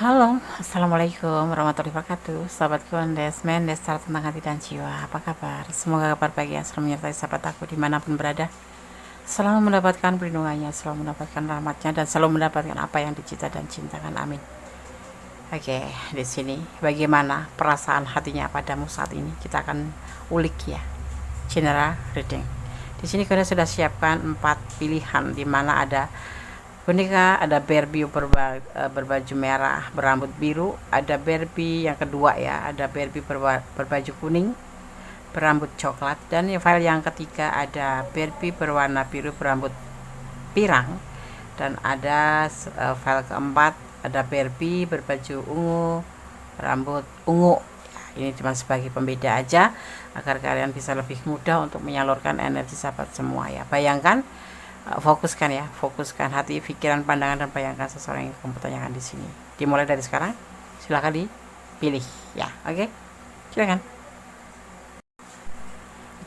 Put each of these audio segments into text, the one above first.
Halo, assalamualaikum warahmatullahi wabarakatuh. Sahabat Kondes, Mendes, tentang hati dan jiwa. Apa kabar? Semoga kabar baik yang selalu menyertai sahabat aku dimanapun berada. Selalu mendapatkan perlindungannya, selalu mendapatkan rahmatnya, dan selalu mendapatkan apa yang dicita dan cintakan. Amin. Oke, di sini bagaimana perasaan hatinya padamu saat ini? Kita akan ulik ya. General reading. Di sini kita sudah siapkan 4 pilihan, di mana ada boneka, ada Barbie berbaju merah berambut biru, ada Barbie yang kedua ya, ada Barbie berbaju kuning berambut coklat, dan file yang ketiga ada Barbie berwarna biru berambut pirang, dan ada file keempat ada Barbie berbaju ungu rambut ungu. Ini cuma sebagai pembeda aja agar kalian bisa lebih mudah untuk menyalurkan energi sahabat semua ya. Bayangkan, fokuskan hati, pikiran, pandangan, dan bayangkan seseorang yang kamu tanyakan di sini. Dimulai dari sekarang, silakan dipilih ya. Oke, silakan.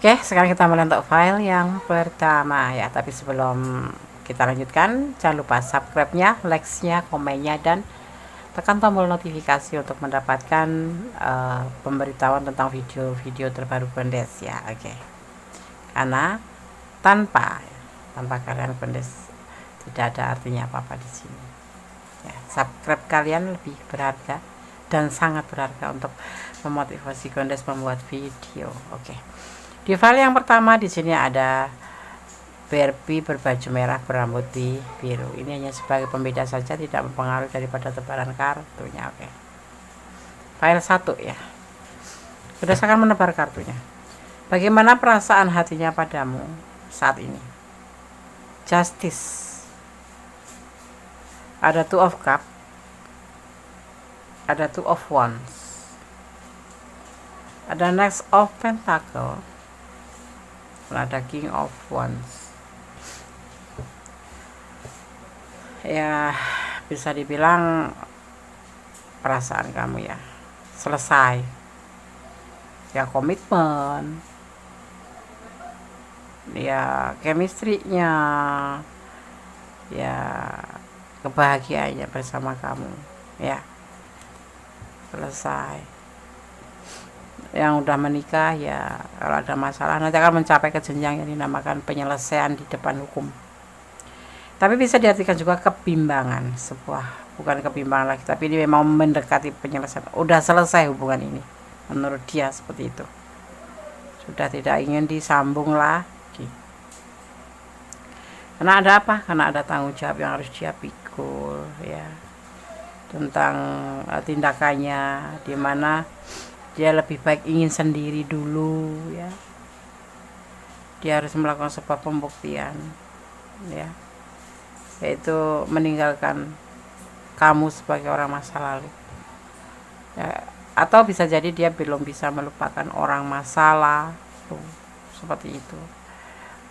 Oke, sekarang kita mulai untuk file yang pertama ya. Tapi sebelum kita lanjutkan, jangan lupa subscribe-nya, like-nya, komennya, dan tekan tombol notifikasi untuk mendapatkan pemberitahuan tentang video-video terbaru Kondes ya. Oke, karena tanpa kalian Kondes tidak ada artinya apa-apa di sini ya. Subscribe kalian lebih berharga dan sangat berharga untuk memotivasi Kondes membuat video. Oke, di file yang pertama di sini ada Barbie berbaju merah berambut biru. Ini hanya sebagai pembeda saja, tidak mempengaruhi daripada tebaran kartunya. Oke, file 1 ya. Berdasarkan menebar kartunya, bagaimana perasaan hatinya padamu saat ini? Justice, ada Two of Cup, ada Two of Wands, ada Knight of Pentacle, ada King of Wands. Ya, bisa dibilang perasaan kamu ya selesai ya, komitmen ya, chemistry-nya ya, kebahagiaannya bersama kamu ya selesai. Yang udah menikah ya, kalau ada masalah nanti akan mencapai ke jenjang yang dinamakan penyelesaian di depan hukum. Tapi bisa diartikan juga kebimbangan, bukan kebimbangan lagi, tapi ini memang mendekati penyelesaian. Udah selesai hubungan ini, menurut dia seperti itu. Sudah tidak ingin disambung lagi. Karena ada apa? Karena ada tanggung jawab yang harus dia pikul ya, tentang tindakannya, dimana dia lebih baik ingin sendiri dulu ya. Dia harus melakukan sebuah pembuktian ya, yaitu meninggalkan kamu sebagai orang masa lalu ya. Atau bisa jadi dia belum bisa melupakan orang masa lalu, seperti itu.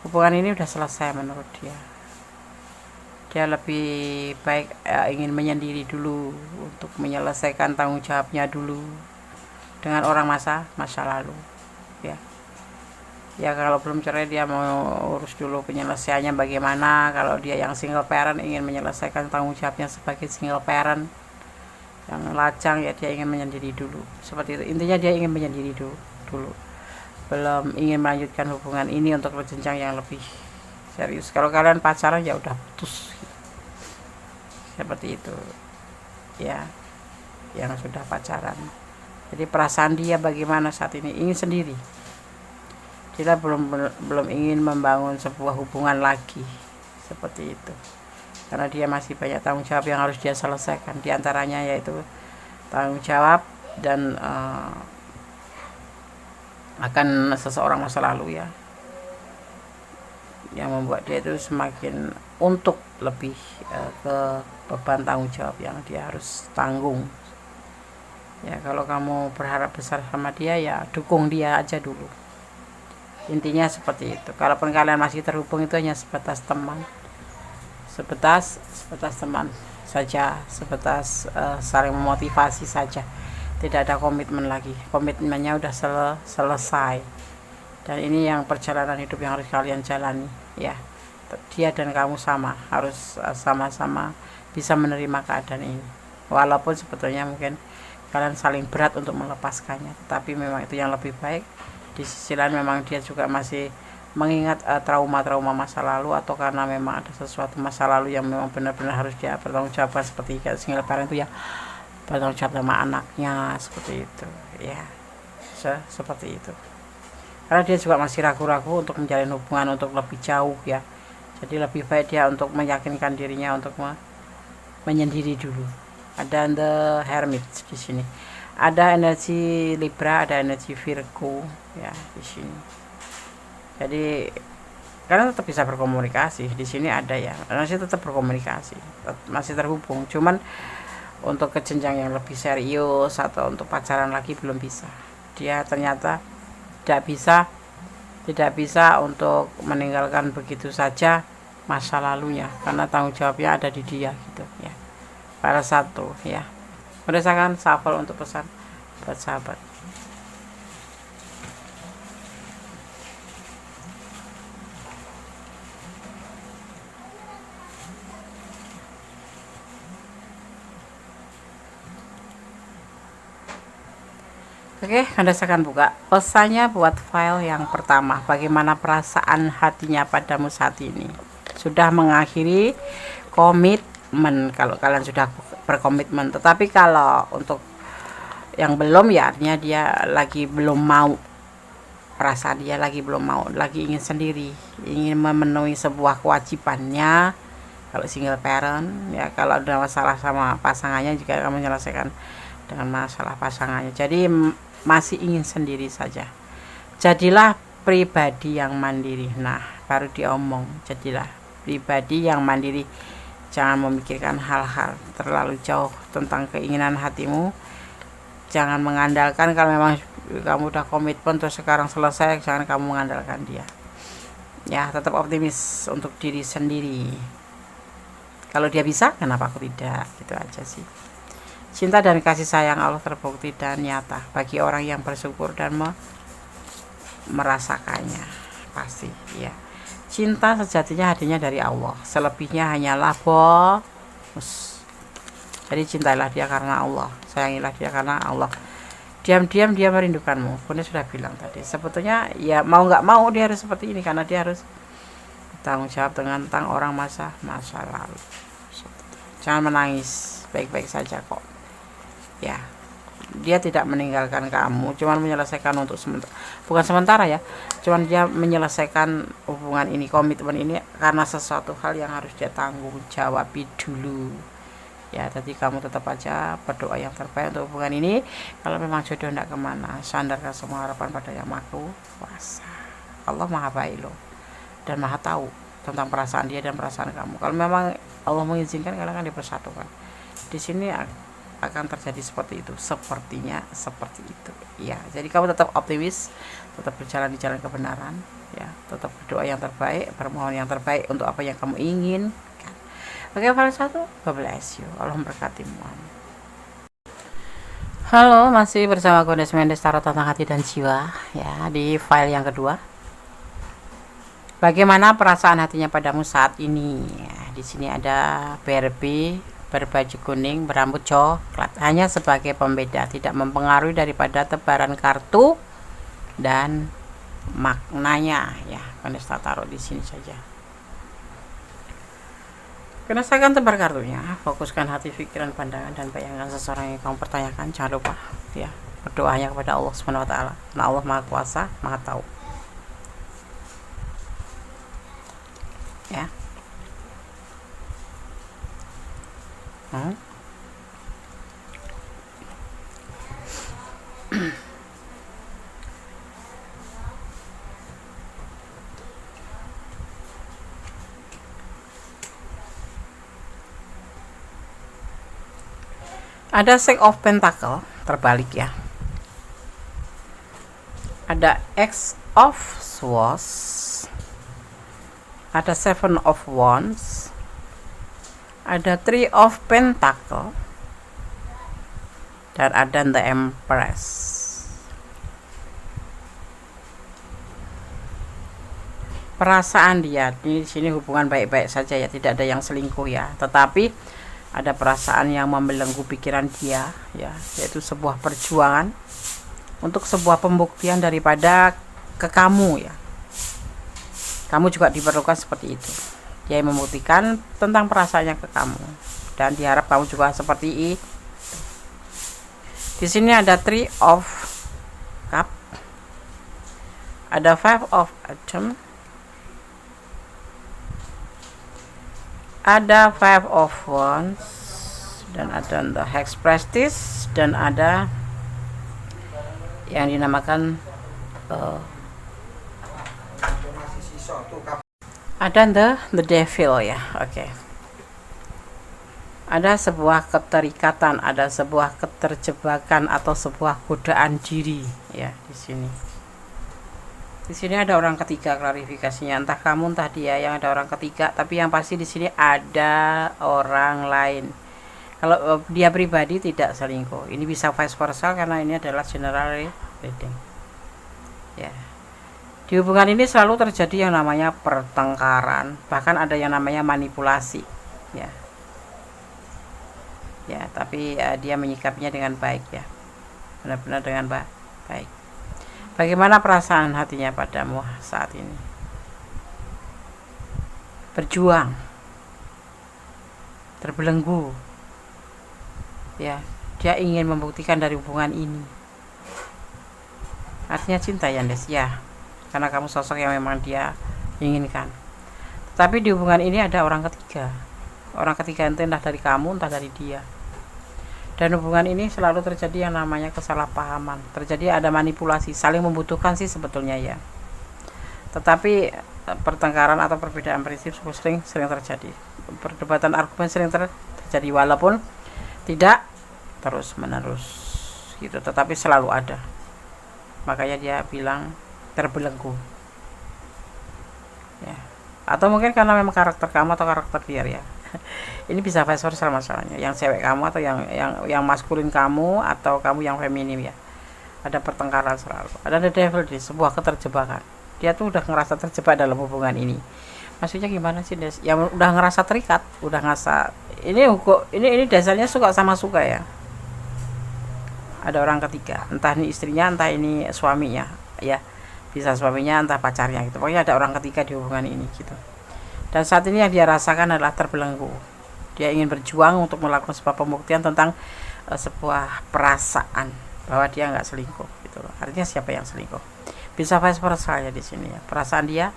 Hubungan ini udah selesai menurut dia. Dia lebih baik ingin menyendiri dulu untuk menyelesaikan tanggung jawabnya dulu dengan orang masa lalu ya. Ya, kalau belum cerai dia mau urus dulu penyelesaiannya bagaimana. Kalau dia yang single parent ingin menyelesaikan tanggung jawabnya sebagai single parent. Yang lajang ya dia ingin menyendiri dulu, seperti itu. Intinya dia ingin menyendiri dulu. Belum ingin melanjutkan hubungan ini untuk jenjang yang lebih serius. Kalau kalian pacaran ya udah putus seperti itu ya, yang sudah pacaran. Jadi perasaan dia bagaimana saat ini? Ingin sendiri. Kita belum ingin membangun sebuah hubungan lagi, seperti itu. Karena dia masih banyak tanggung jawab yang harus dia selesaikan. Di antaranya yaitu tanggung jawab dan akan seseorang masa lalu ya, yang membuat dia itu semakin untuk lebih ke beban tanggung jawab yang dia harus tanggung ya. Kalau kamu berharap besar sama dia ya dukung dia aja dulu, intinya seperti itu. Kalaupun kalian masih terhubung itu hanya sebatas teman, sebatas teman saja, sebatas saling memotivasi saja, tidak ada komitmen lagi. Komitmennya udah selesai, dan ini yang perjalanan hidup yang harus kalian jalani ya. Dia dan kamu harus sama-sama bisa menerima keadaan ini walaupun sebetulnya mungkin kalian saling berat untuk melepaskannya, tapi memang itu yang lebih baik. Di sisi lain memang dia juga masih mengingat trauma-trauma masa lalu, atau karena memang ada sesuatu masa lalu yang memang benar-benar harus dia bertanggung jawab, seperti kayak single parent itu ya, bertanggung jawab sama anaknya, seperti itu ya, seperti itu. Karena dia juga masih ragu-ragu untuk menjalin hubungan untuk lebih jauh ya, jadi lebih baik dia untuk meyakinkan dirinya untuk menyendiri dulu. Ada The Hermit di sini, ada energi Libra, ada energi Virgo ya di sini. Jadi kalian tetap bisa berkomunikasi di sini, ada ya, masih tetap berkomunikasi, masih terhubung, cuman untuk ke jenjang yang lebih serius atau untuk pacaran lagi belum bisa. Dia ternyata tidak bisa untuk meninggalkan begitu saja masa lalunya, karena tanggung jawabnya ada di dia gitu ya. Para satu ya, berdasarkan shuffle untuk pesan buat sahabat. Oke, Anda akan buka pesannya buat file yang pertama. Bagaimana perasaan hatinya padamu saat ini? Sudah mengakhiri komitmen kalau kalian sudah berkomitmen. Tetapi kalau untuk yang belum ya, artinya dia lagi belum mau. Perasaan dia lagi belum mau, lagi ingin sendiri, ingin memenuhi sebuah kewajibannya. Kalau single parent ya, kalau ada masalah sama pasangannya juga akan menyelesaikan dengan masalah pasangannya. Jadi masih ingin sendiri saja. Jadilah pribadi yang mandiri. Nah, baru diomong, jadilah pribadi yang mandiri. Jangan memikirkan hal-hal terlalu jauh tentang keinginan hatimu. Jangan mengandalkan, kalau memang kamu udah komitmen terus sekarang selesai, jangan kamu mengandalkan dia. Ya, tetap optimis untuk diri sendiri. Kalau dia bisa, kenapa aku tidak? Gitu aja sih. Cinta dan kasih sayang Allah terbukti dan nyata bagi orang yang bersyukur dan merasakannya. Pasti ya. Cinta sejatinya hadirnya dari Allah. Selebihnya hanyalah bonus. Jadi cintailah dia karena Allah, sayangilah dia karena Allah. Diam-diam dia merindukanmu. Bunda sudah bilang tadi. Sebetulnya ya mau nggak mau dia harus seperti ini, karena dia harus bertanggung jawab tentang orang masa lalu. Jangan menangis, baik-baik saja kok. Ya, dia tidak meninggalkan kamu, cuman menyelesaikan untuk sementara, bukan sementara ya, cuman dia menyelesaikan hubungan ini, komitmen ini, karena sesuatu hal yang harus dia tanggung jawab dulu ya. Tadi kamu tetap aja berdoa yang terbaik untuk hubungan ini. Kalau memang jodoh tidak kemana, sandarkan semua harapan pada Yang Maha Kuasa. Allah Maha Baik loh, dan Maha Tahu tentang perasaan dia dan perasaan kamu. Kalau memang Allah mengizinkan, kalian akan dipersatukan. Di sini akan terjadi seperti itu, sepertinya seperti itu ya. Jadi kamu tetap optimis, tetap berjalan di jalan kebenaran ya, tetap berdoa yang terbaik, bermohon yang terbaik untuk apa yang kamu inginkan. Oke, file 1, God bless you, Allah memberkatimu. Halo, masih bersama Goddess Mendes Tarot tentang hati dan jiwa ya, di file yang kedua. Bagaimana perasaan hatinya padamu saat ini ya. Di sini ada Barbie berbaju kuning, berambut coklat, hanya sebagai pembeda, tidak mempengaruhi daripada tebaran kartu dan maknanya ya. Kanesta taruh di sini saja. Kanesta akan tebar kartunya. Fokuskan hati, pikiran, pandangan dan bayangan seseorang yang kamu pertanyakan. Jangan lupa ya, berdoanya kepada Allah Subhanahu wa taala. Karena Allah Maha Kuasa, Maha Tahu. Ya. Ada Six of Pentacle terbalik ya. Ada X of Swords. Ada Seven of Wands. Ada Three of Pentacle. Dan ada The Empress. Perasaan dia di sini hubungan baik-baik saja ya, tidak ada yang selingkuh ya. Tetapi ada perasaan yang membelenggu pikiran dia, ya, yaitu sebuah perjuangan untuk sebuah pembuktian daripada ke kamu, ya. Kamu juga diperlukan seperti itu. Dia membuktikan tentang perasaannya ke kamu, dan diharap kamu juga seperti itu. Di sini ada 3 of cup, ada 5 of atom, ada 5 of wands, dan ada the hex prestige, dan ada yang dinamakan ada the devil, ya. Oke. Ada sebuah keterikatan, ada sebuah keterjebakan atau sebuah godaan diri, ya, di sini. Di sini ada orang ketiga klarifikasinya, entah kamu entah dia yang ada orang ketiga, tapi yang pasti di sini ada orang lain. Kalau dia pribadi tidak selingkuh. Ini bisa vice versa karena ini adalah general reading. Ya. Di hubungan ini selalu terjadi yang namanya pertengkaran, bahkan ada yang namanya manipulasi, ya. Ya, tapi dia menyikapinya dengan baik, ya, benar-benar dengan baik. Bagaimana perasaan hatinya padamu saat ini? Berjuang, terbelenggu, ya. Dia ingin membuktikan dari hubungan ini. Artinya cinta, ya, Des, ya, karena kamu sosok yang memang dia inginkan. Tapi di hubungan ini ada orang ketiga. Orang ketiga itu entah dari kamu entah dari dia. Dan hubungan ini selalu terjadi yang namanya kesalahpahaman, terjadi ada manipulasi, saling membutuhkan sih sebetulnya, ya. Tetapi pertengkaran atau perbedaan prinsip sering terjadi, perdebatan argumen sering terjadi, walaupun tidak terus menerus gitu, tetapi selalu ada. Makanya dia bilang terbelenggu, ya. Atau mungkin karena memang karakter kamu atau karakter dia, ya. Ini bisa vice versa masalahnya, yang cewek kamu atau yang maskulin kamu atau kamu yang feminim, ya. Ada pertengkaran selalu, ada the devil, di sebuah keterjebakan. Dia tuh udah ngerasa terjebak dalam hubungan ini. Maksudnya gimana sih, Des? Yang udah ngerasa terikat, udah ngerasa ini dasarnya suka sama suka, ya. Ada orang ketiga, entah ini istrinya entah ini suaminya, ya, bisa suaminya entah pacarnya gitu. Pokoknya ada orang ketiga di hubungan ini gitu. Dan saat ini yang dia rasakan adalah terbelenggu. Dia ingin berjuang untuk melakukan sebuah pembuktian tentang sebuah perasaan bahwa dia nggak selingkuh gitu loh. Artinya siapa yang selingkuh? Bisa vice versa, ya, di sini, ya. Perasaan dia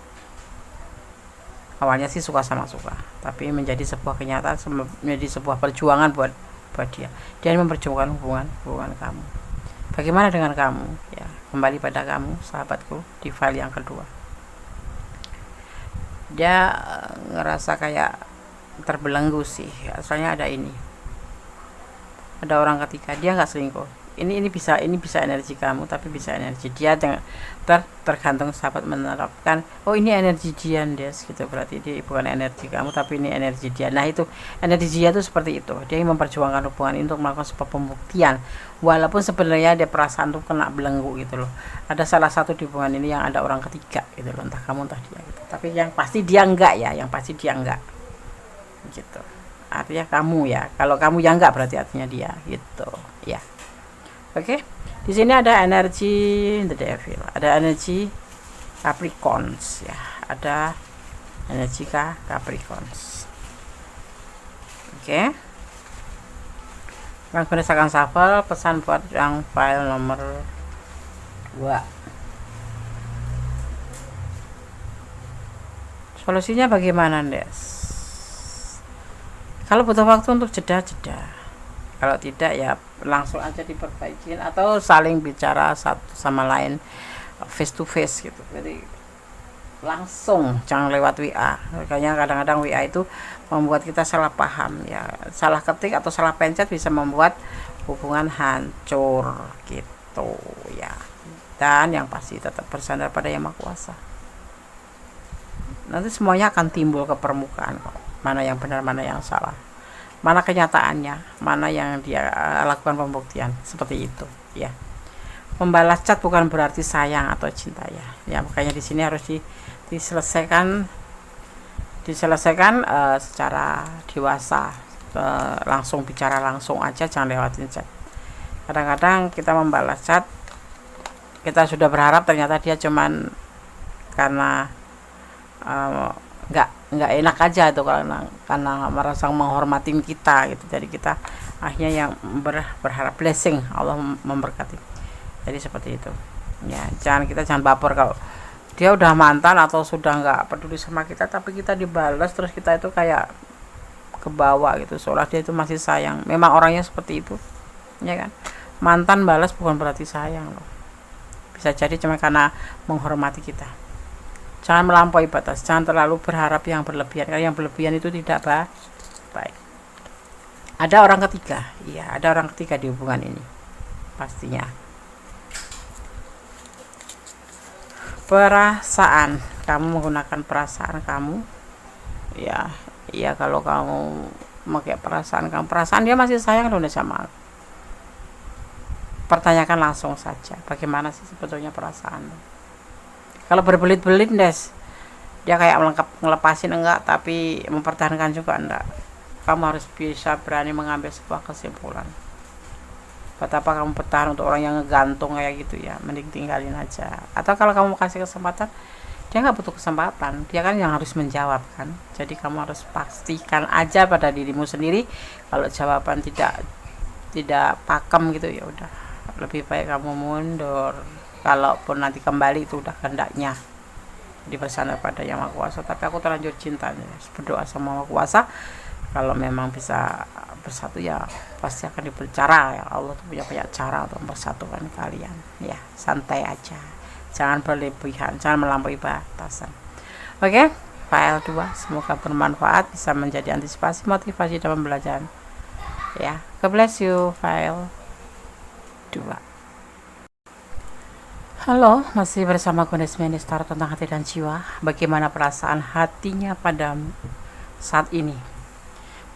awalnya sih suka sama suka, tapi menjadi sebuah kenyataan, menjadi sebuah perjuangan buat dia. Dia memperjuangkan hubungan kamu. Bagaimana dengan kamu? Ya, kembali pada kamu, sahabatku, di file yang kedua. Dia ngerasa kayak terbelenggu sih. Asalnya ada ini, ada orang ketiga. Dia nggak selingkuh. Ini bisa energi kamu, tapi bisa energi dia. Tergantung sahabat menerapkan, oh ini energi dia, Des, gitu. Berarti dia bukan energi kamu, tapi ini energi dia. Nah, itu energi dia itu seperti itu. Dia ingin memperjuangkan hubungan ini untuk melakukan sebuah pembuktian, walaupun sebenarnya dia perasaan tuh kena belenggu gitu loh. Ada salah satu di hubungan ini yang ada orang ketiga gitu loh, entah kamu entah dia gitu. Tapi yang pasti dia enggak, ya, yang pasti dia enggak gitu. Artinya kamu, ya. Kalau kamu yang enggak berarti artinya dia gitu, ya. Oke. Di sini ada energi the devil, ada energi Capricorns, ya, ada energi Capricorns. Oke. Berdasarkan shuffle, pesan buat yang file nomor 2. Solusinya bagaimana, Des? Kalau butuh waktu untuk jeda, kalau tidak, ya langsung aja diperbaikin atau saling bicara satu sama lain face to face gitu. Jadi langsung, jangan lewat WA. Makanya kadang-kadang WA itu membuat kita salah paham, ya. Salah ketik atau salah pencet bisa membuat hubungan hancur gitu, ya. Dan yang pasti tetap bersandar pada Yang Maha Kuasa. Nanti semuanya akan timbul ke permukaan kok. Mana yang benar, mana yang salah, mana kenyataannya, mana yang dia lakukan pembuktian, seperti itu, ya. Membalas chat bukan berarti sayang atau cinta, ya. Ya, makanya di sini harus diselesaikan secara dewasa, langsung bicara langsung aja, jangan lewatin chat. Kadang-kadang kita membalas chat, kita sudah berharap, ternyata dia cuman karena nggak enak aja itu, karena merasa menghormatin kita gitu. Jadi kita akhirnya yang berharap blessing, Allah memberkati. Jadi seperti itu ya. Jangan baper kalau dia udah mantan atau sudah nggak peduli sama kita, tapi kita dibalas terus kita itu kayak kebawa gitu, seolah dia itu masih sayang. Memang orangnya seperti itu ya kan. Mantan balas bukan berarti sayang loh, bisa jadi cuma karena menghormati kita. Jangan melampaui batas, jangan terlalu berharap yang berlebihan, karena yang berlebihan itu tidak baik. Ada orang ketiga, iya, ada orang ketiga di hubungan ini pastinya. Perasaan, kamu menggunakan perasaan kamu ya. Iya, kalau kamu pakai perasaan kamu, perasaan dia masih sayang loh sama aku. Pertanyakan langsung saja, bagaimana sih sebetulnya perasaan. Kalau berbelit-belit dia kayak ngelepasin enggak, tapi mempertahankan juga enggak. Kamu harus bisa berani mengambil sebuah kesimpulan. Buat apa kamu bertahan untuk orang yang ngegantung kayak gitu ya, mending tinggalin aja. Atau kalau kamu kasih kesempatan, dia nggak butuh kesempatan, dia kan yang harus menjawab kan. Jadi kamu harus pastikan aja pada dirimu sendiri, kalau jawaban tidak pakem gitu, ya udah lebih baik kamu mundur. Kalaupun nanti kembali itu udah kehendaknya, di bersandar pada Yang Maha Kuasa. Tapi aku terlanjur cinta, berdoa sama Maha Kuasa, kalau memang bisa bersatu ya pasti akan diberi cara ya. Allah tuh punya banyak cara untuk mempersatukan kalian ya. Santai aja, jangan berlebihan, jangan melampaui batasan. Oke, file 2 semoga bermanfaat, bisa menjadi antisipasi, motivasi dalam belajar ya. God bless you. File 2. Halo, masih bersama Goddess Minister tentang hati dan jiwa. Bagaimana perasaan hatinya padamu saat ini?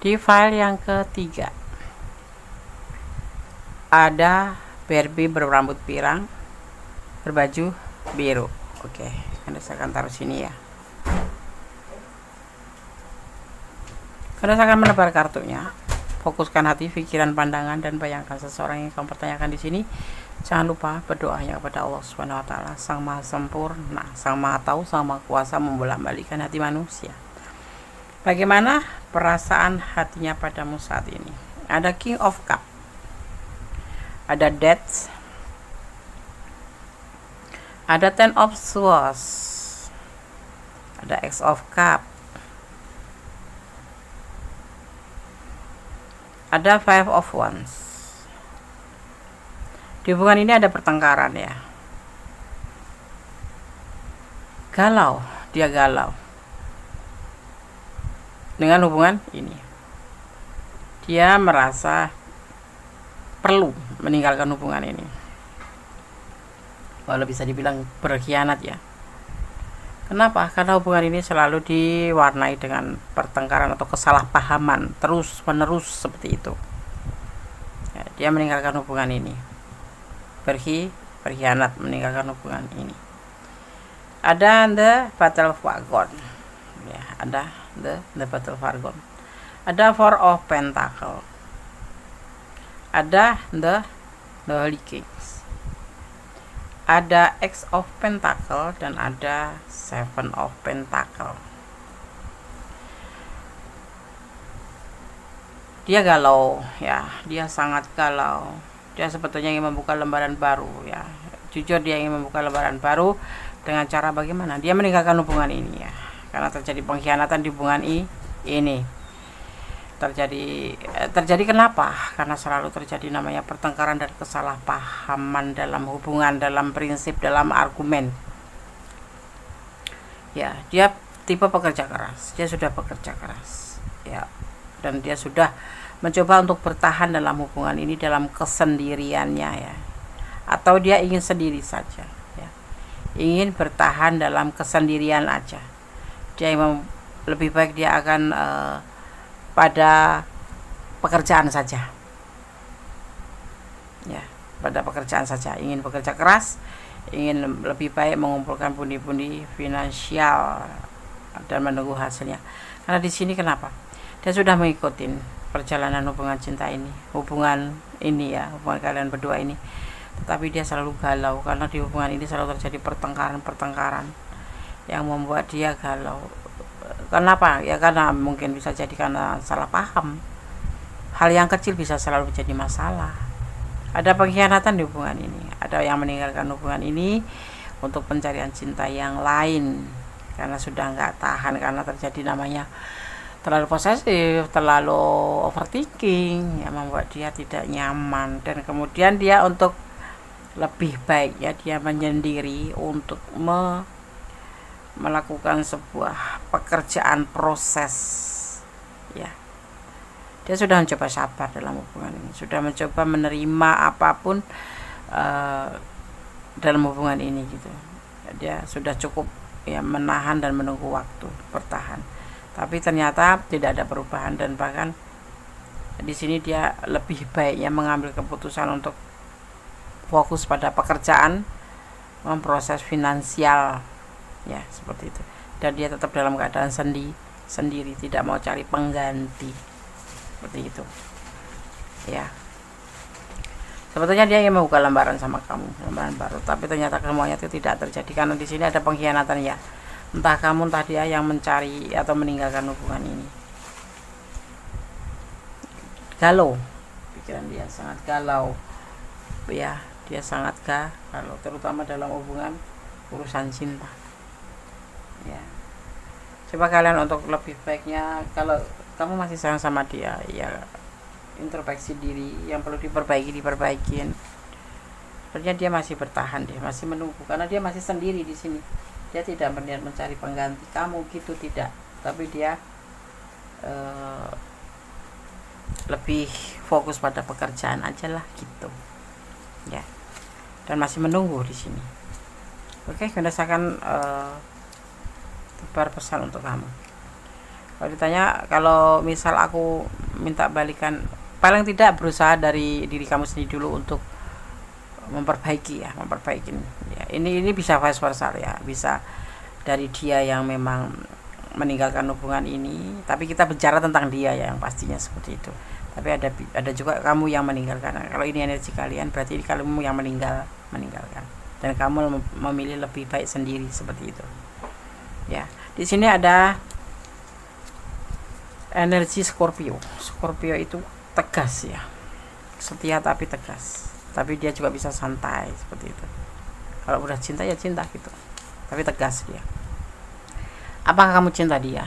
Di file yang ketiga ada Barbie berambut pirang, berbaju biru. Oke, saya akan taruh sini ya. Saya akan menebar kartunya. Fokuskan hati, pikiran, pandangan, dan bayangkan seseorang yang kamu pertanyakan di sini. Jangan lupa berdoanya kepada Allah Subhanahu wa Ta'ala, Sang Maha Sempurna, Sang Maha Tahu, Sang Maha Kuasa, membolak-balikkan hati manusia. Bagaimana perasaan hatinya padamu saat ini? Ada King of Cup, ada Death, ada Ten of Swords, ada Ace of Cup, ada Five of Wands. Di hubungan ini ada pertengkaran ya. Galau, dia galau dengan hubungan ini. Dia merasa perlu meninggalkan hubungan ini. Walau bisa dibilang berkhianat ya. Kenapa? Karena hubungan ini selalu diwarnai dengan pertengkaran atau kesalahpahaman terus menerus seperti itu ya. Dia meninggalkan hubungan ini, berkhianat, meninggalkan hubungan ini. Ada The Battle Wagon ya, ada The Battle Wagon, ada Four of Pentacle, ada The Holy Kings, ada X of Pentacle, dan ada Seven of Pentacle. Dia galau ya, dia sangat galau. Dia sebetulnya ingin membuka lembaran baru ya. Jujur dia ingin membuka lembaran baru dengan cara bagaimana? Dia meninggalkan hubungan ini ya. Karena terjadi pengkhianatan di hubungan ini. Terjadi kenapa? Karena selalu terjadi namanya pertengkaran dan kesalahpahaman dalam hubungan, dalam prinsip, dalam argumen. Ya, dia tipe pekerja keras. Dia sudah bekerja keras. Ya. Dan dia sudah mencoba untuk bertahan dalam hubungan ini dalam kesendiriannya ya, atau dia ingin sendiri saja ya, ingin bertahan dalam kesendirian aja. Dia lebih baik dia akan pada pekerjaan saja ya, pada pekerjaan saja, ingin bekerja keras, ingin lebih baik mengumpulkan pundi-pundi finansial dan menunggu hasilnya. Karena di sini kenapa? Dia sudah mengikutin perjalanan hubungan cinta ini, hubungan kalian berdua ini. Tetapi dia selalu galau karena di hubungan ini selalu terjadi pertengkaran yang membuat dia galau. Kenapa? Ya karena mungkin bisa jadi karena salah paham. Hal yang kecil bisa selalu menjadi masalah. Ada pengkhianatan di hubungan ini. Ada yang meninggalkan hubungan ini untuk pencarian cinta yang lain karena sudah nggak tahan, karena terjadi namanya terlalu posesif, terlalu overthinking yang membuat dia tidak nyaman, dan kemudian dia untuk lebih baik dia menyendiri untuk melakukan sebuah pekerjaan proses ya. Dia sudah mencoba sabar dalam hubungan ini, sudah mencoba menerima apapun dalam hubungan ini gitu. Dia sudah cukup menahan dan menunggu waktu, bertahan. Tapi ternyata tidak ada perubahan, dan bahkan di sini dia lebih baiknya mengambil keputusan untuk fokus pada pekerjaan, memproses finansial ya, seperti itu. Dan dia tetap dalam keadaan sendiri, tidak mau cari pengganti, seperti itu ya. Sebetulnya dia ingin membuka lembaran sama kamu, lembaran baru, tapi ternyata semuanya itu tidak terjadi karena di sini ada pengkhianatan ya. Entah kamu entah dia yang mencari atau meninggalkan hubungan ini. Galau, pikiran dia sangat galau ya, dia sangat galau, terutama dalam hubungan urusan cinta ya. Coba kalian untuk lebih baiknya, kalau kamu masih sayang sama dia ya, introspeksi diri, yang perlu diperbaikin. Sebenarnya dia masih bertahan, dia masih menunggu karena dia masih sendiri di sini. Dia tidak berniat mencari pengganti kamu gitu, tidak, tapi dia lebih fokus pada pekerjaan aja lah gitu ya, dan masih menunggu di sini. Oke, berdasarkan tebar pesan untuk kamu. Kalau ditanya, kalau misal aku minta balikan, paling tidak berusaha dari diri kamu sendiri dulu untuk memperbaiki ya. Ini bisa vice versa ya, bisa dari dia yang memang meninggalkan hubungan ini, tapi kita bicara tentang dia ya, yang pastinya seperti itu. Tapi ada juga kamu yang meninggalkan. Kalau ini energi kalian, berarti ini kamu yang meninggalkan, dan kamu memilih lebih baik sendiri, seperti itu ya. Di sini ada energi Scorpio itu tegas ya, setia tapi tegas, tapi dia juga bisa santai, seperti itu. Kalau udah cinta ya cinta gitu, tapi tegas dia. Apakah kamu cinta dia?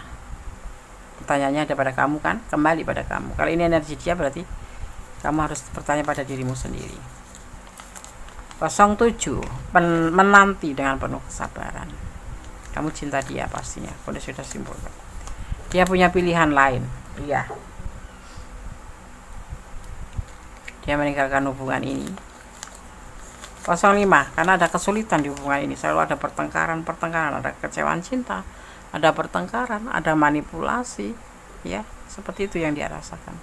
Pertanyaannya ada pada kamu kan, kembali pada kamu. Kalau ini energi dia, berarti kamu harus bertanya pada dirimu sendiri. 07, menanti dengan penuh kesabaran. Kamu cinta dia pastinya, sudah simpulkan. Dia punya pilihan lain, iya. Dia meninggalkan hubungan ini. 05, karena ada kesulitan di hubungan ini, selalu ada pertengkaran, ada kekecewaan cinta, ada pertengkaran, ada manipulasi ya, seperti itu yang dia rasakan,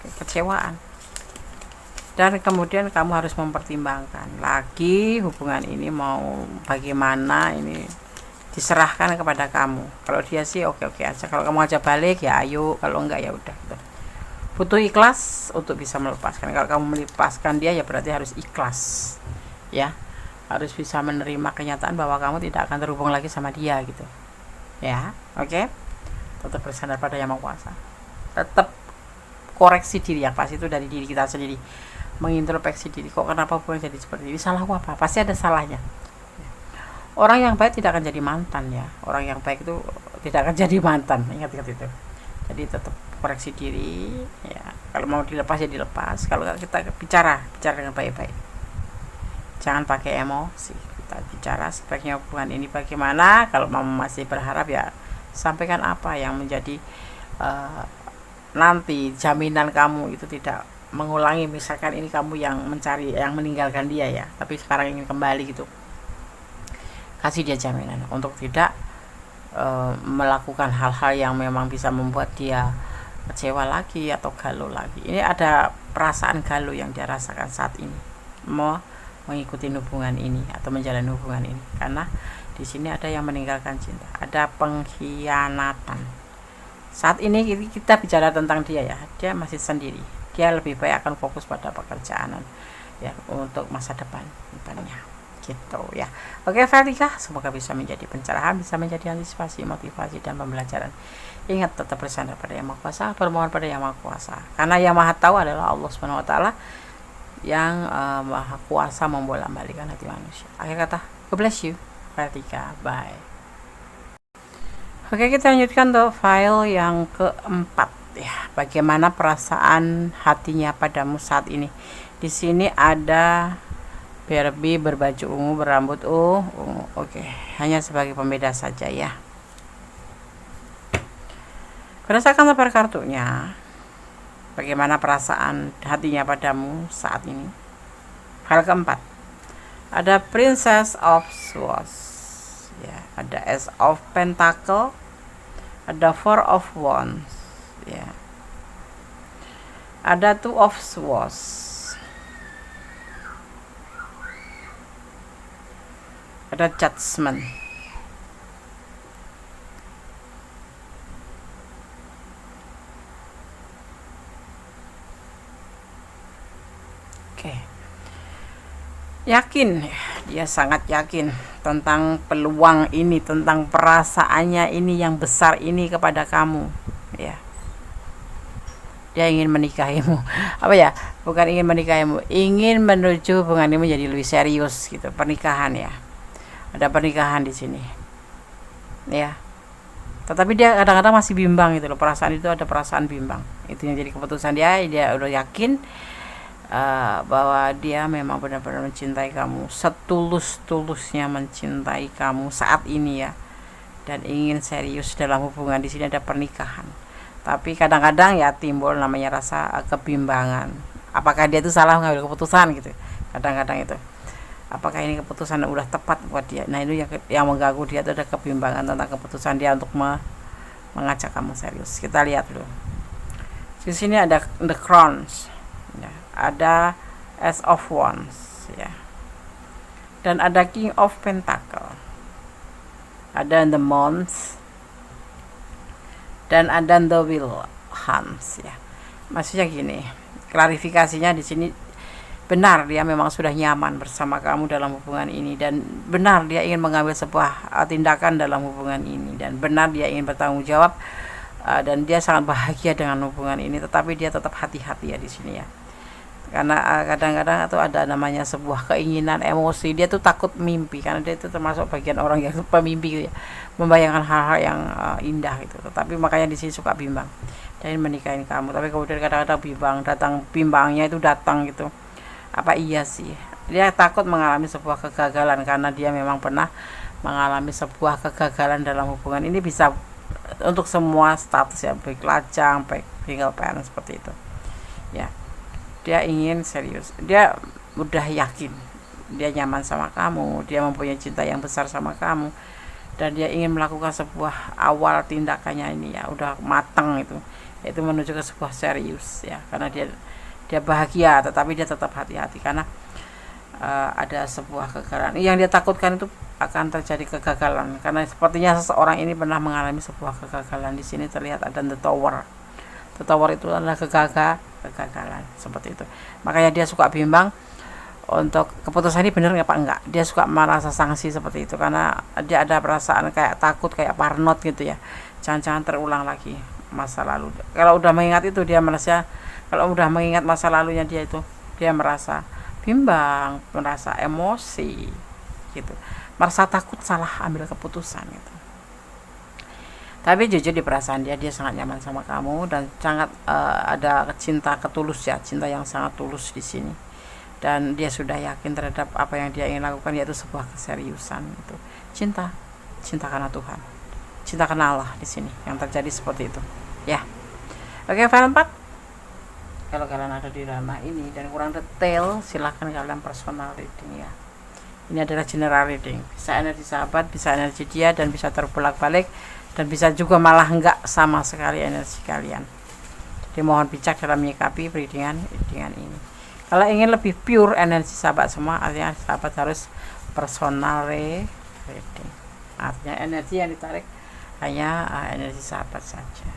kekecewaan. Dan kemudian kamu harus mempertimbangkan lagi hubungan ini mau bagaimana, ini diserahkan kepada kamu. Kalau dia sih oke aja, kalau kamu aja balik ya ayo, kalau enggak ya udah gitu. Butuh ikhlas untuk bisa melepaskan. Kalau kamu melepaskan dia ya berarti harus ikhlas ya, harus bisa menerima kenyataan bahwa kamu tidak akan terhubung lagi sama dia gitu ya. Oke, tetap bersandar pada Yang Maha Kuasa, tetap koreksi diri yang pasti itu dari diri kita sendiri, mengintrospeksi diri. Kok kenapa hubungan jadi seperti ini, salah apa? Pasti ada salahnya. Orang yang baik tidak akan jadi mantan ya, orang yang baik itu tidak akan jadi mantan, ingat itu. Jadi tetap koreksi diri ya, kalau mau dilepas ya dilepas. Kalau kita bicara dengan baik-baik, jangan pakai emosi. Kita bicara sebaiknya hubungan ini bagaimana. Kalau masih berharap ya sampaikan apa yang menjadi nanti jaminan kamu itu tidak mengulangi. Misalkan ini kamu yang meninggalkan dia ya, tapi sekarang ingin kembali gitu, kasih dia jaminan untuk tidak melakukan hal-hal yang memang bisa membuat dia kecewa lagi atau galau lagi. Ini ada perasaan galau yang dia rasakan saat ini, mau mengikuti hubungan ini atau menjalani hubungan ini, karena di sini ada yang meninggalkan cinta, ada pengkhianatan. Saat ini kita bicara tentang dia ya, dia masih sendiri, dia lebih baik akan fokus pada pekerjaan ya untuk masa depannya gitu ya. Oke Vertika, semoga bisa menjadi pencerahan, bisa menjadi antisipasi, motivasi, dan pembelajaran. Ingat, tetap bersandar pada Yang Maha Kuasa, bermohon pada Yang Maha Kuasa, karena Yang Maha Tahu adalah Allah Subhanahu Wa Taala yang Maha Kuasa membolak-balikan hati manusia. Akhir kata, God bless you Vertika, bye. Oke, kita lanjutkan untuk file yang keempat ya. Bagaimana perasaan hatinya padamu saat ini? Di sini ada Barbie berbaju ungu, berambut ungu. Oke, hanya sebagai pembeda saja ya. Berdasarkan lembar kartunya, bagaimana perasaan hatinya padamu saat ini? File keempat ada Princess of Swords ya, ada Ace of Pentacle, ada Four of Wands ya, ada Two of Swords, ada Judgment. Oke. Yakin, dia sangat yakin tentang peluang ini, tentang perasaannya ini yang besar ini kepada kamu ya. Dia ingin menikahimu. Apa ya? Bukan ingin menikahimu, ingin menuju hubungan ini menjadi lebih serius gitu, pernikahan ya. Ada pernikahan di sini. Ya. Tetapi dia kadang-kadang masih bimbang gitu loh. Perasaan itu ada perasaan bimbang. Itu yang jadi keputusan dia udah yakin bahwa dia memang benar-benar mencintai kamu, setulus-tulusnya mencintai kamu saat ini ya, dan ingin serius dalam hubungan. Di sini ada pernikahan, tapi kadang-kadang ya timbul namanya rasa kebimbangan. Apakah dia itu salah mengambil keputusan gitu? Kadang-kadang itu, apakah ini keputusan udah tepat buat dia? Nah itu yang mengganggu dia, itu ada kebimbangan tentang keputusan dia untuk mengajak kamu serius. Kita lihat dulu. Di sini ada The Crowns. Ya, ada Ace of Wands ya, dan ada King of Pentacle, ada The Month, dan ada The Wheel Hands ya. Maksudnya gini, klarifikasinya di sini, benar dia memang sudah nyaman bersama kamu dalam hubungan ini, dan benar dia ingin mengambil sebuah tindakan dalam hubungan ini, dan benar dia ingin bertanggung jawab, dan dia sangat bahagia dengan hubungan ini. Tetapi dia tetap hati-hati ya di sini ya, karena kadang-kadang itu ada namanya sebuah keinginan emosi. Dia tuh takut mimpi, karena dia itu termasuk bagian orang yang pemimpi gitu ya, membayangkan hal-hal yang indah gitu. Tetapi makanya di sini suka bimbang dan menikahin kamu. Tapi kemudian kadang-kadang bimbangnya itu datang gitu. Apa iya sih dia takut mengalami sebuah kegagalan, karena dia memang pernah mengalami sebuah kegagalan dalam hubungan ini. Bisa untuk semua status ya, baik lajang, baik single parent, seperti itu ya. Dia ingin serius, dia udah yakin dia nyaman sama kamu, dia mempunyai cinta yang besar sama kamu, dan dia ingin melakukan sebuah awal tindakannya ini ya udah matang, itu menuju ke sebuah serius ya, karena dia bahagia. Tetapi dia tetap hati-hati karena ada sebuah kegagalan yang dia takutkan. Itu akan terjadi kegagalan, karena sepertinya seseorang ini pernah mengalami sebuah kegagalan. Di sini terlihat ada The Tower. The Tower itu adalah kegagalan seperti itu. Makanya dia suka bimbang untuk keputusan ini benar apa enggak. Dia suka merasa sanksi seperti itu, karena dia ada perasaan kayak takut, kayak parnot gitu ya, jangan-jangan terulang lagi masa lalu. Kalau udah mengingat itu, dia merasa, kalau udah mengingat masa lalunya dia merasa bimbang, merasa emosi gitu, merasa takut salah ambil keputusan gitu. Tapi jujur di perasaan dia sangat nyaman sama kamu, dan sangat ada cinta ketulus ya, cinta yang sangat tulus di sini. Dan dia sudah yakin terhadap apa yang dia ingin lakukan, yaitu sebuah keseriusan itu. Cinta karena Tuhan, cinta karena Allah di sini yang terjadi seperti itu. Ya. Oke, file 4. Kalau kalian ada di ranah ini dan kurang detail, silahkan kalian personal reading ya. Ini adalah general reading. Bisa energi sahabat, bisa energi dia, dan bisa terbolak-balik, dan bisa juga malah enggak sama sekali energi kalian. Jadi mohon bijak dalam menyikapi readingan ini. Kalau ingin lebih pure energi sahabat semua, artinya sahabat harus personal reading. Artinya energi yang ditarik hanya energi sahabat saja.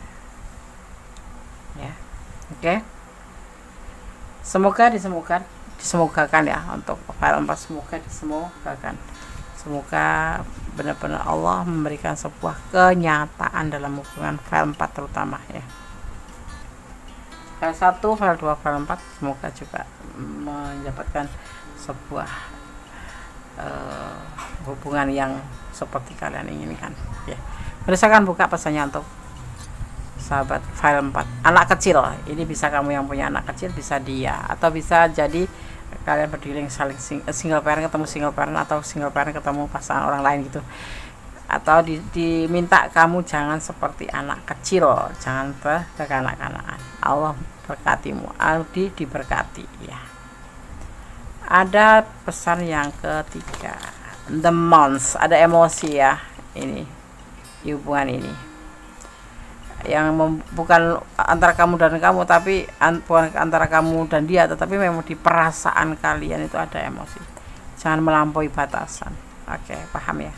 ya. Oke. Semoga disemogakan ya untuk file 4, semoga disemogakan. Semoga benar-benar Allah memberikan sebuah kenyataan dalam hubungan file 4 terutama ya. File 1, file 2, file 4 semoga juga mendapatkan sebuah hubungan yang seperti kalian inginkan ya. Silakan buka pesannya untuk sahabat file 4. Anak kecil, ini bisa kamu yang punya anak kecil, bisa dia, atau bisa jadi kalian berdiri saling single parent ketemu single parent, atau single parent ketemu pasangan orang lain gitu. Atau diminta kamu jangan seperti anak kecil, jangan kekanak-kanakan. Allah berkatimu, Aldi diberkati ya. Ada pesan yang ketiga, the months, ada emosi ya ini di hubungan ini, yang bukan antara kamu dan kamu, tapi bukan antara kamu dan dia, tetapi memang di perasaan kalian itu ada emosi. Jangan melampaui batasan. Oke, paham ya?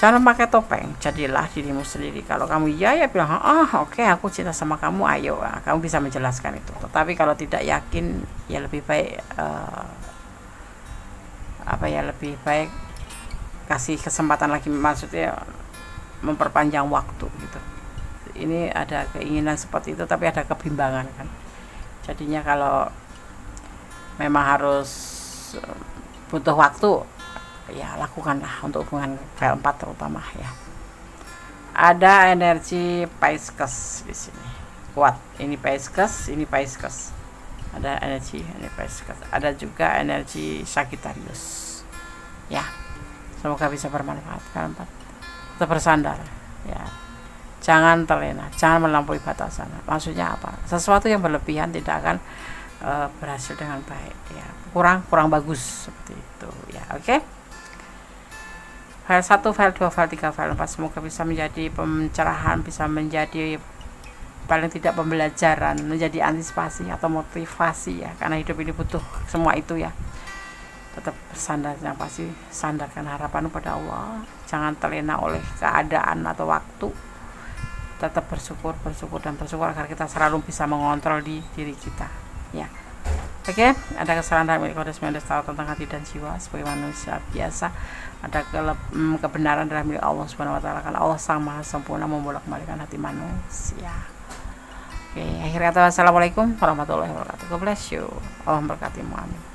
Jangan pakai topeng, jadilah dirimu sendiri. Kalau kamu ya bilang, oke, aku cinta sama kamu, ayo. Nah, kamu bisa menjelaskan itu. Tetapi kalau tidak yakin, ya lebih baik lebih baik kasih kesempatan lagi, maksudnya memperpanjang waktu gitu. Ini ada keinginan seperti itu, tapi ada kebimbangan kan. Jadinya kalau memang harus butuh waktu, ya lakukanlah untuk hubungan file 4 terutama ya. Ada energi Pisces di sini kuat, ini Pisces, ada energi ini Pisces, ada juga energi Sagittarius ya. Semoga bisa bermanfaat file 4. Tetap bersandar ya, jangan terlena, jangan melampaui batasan. Maksudnya apa? Sesuatu yang berlebihan tidak akan berhasil dengan baik ya, kurang bagus seperti itu ya. Oke. File 1, file 2, file 3, file 4 semoga bisa menjadi pencerahan, bisa menjadi paling tidak pembelajaran, menjadi antisipasi atau motivasi ya, karena hidup ini butuh semua itu ya. Tetap bersandar, yang pasti sandarkan harapan pada Allah, jangan terlena oleh keadaan atau waktu. Tetap bersyukur agar kita selalu bisa mengontrol di diri kita ya. Oke, ada kesalahan dalam kode 19 tahu tentang hati dan jiwa sebagai manusia biasa. Ada kebenaran dalam milik Allah Subhanahu wa taala, karena Allah Sang Maha Sempurna membolak-balikan hati manusia. Oke, akhirnya assalamualaikum warahmatullahi wabarakatuh. God bless you. Allah memberkatimu. Amin.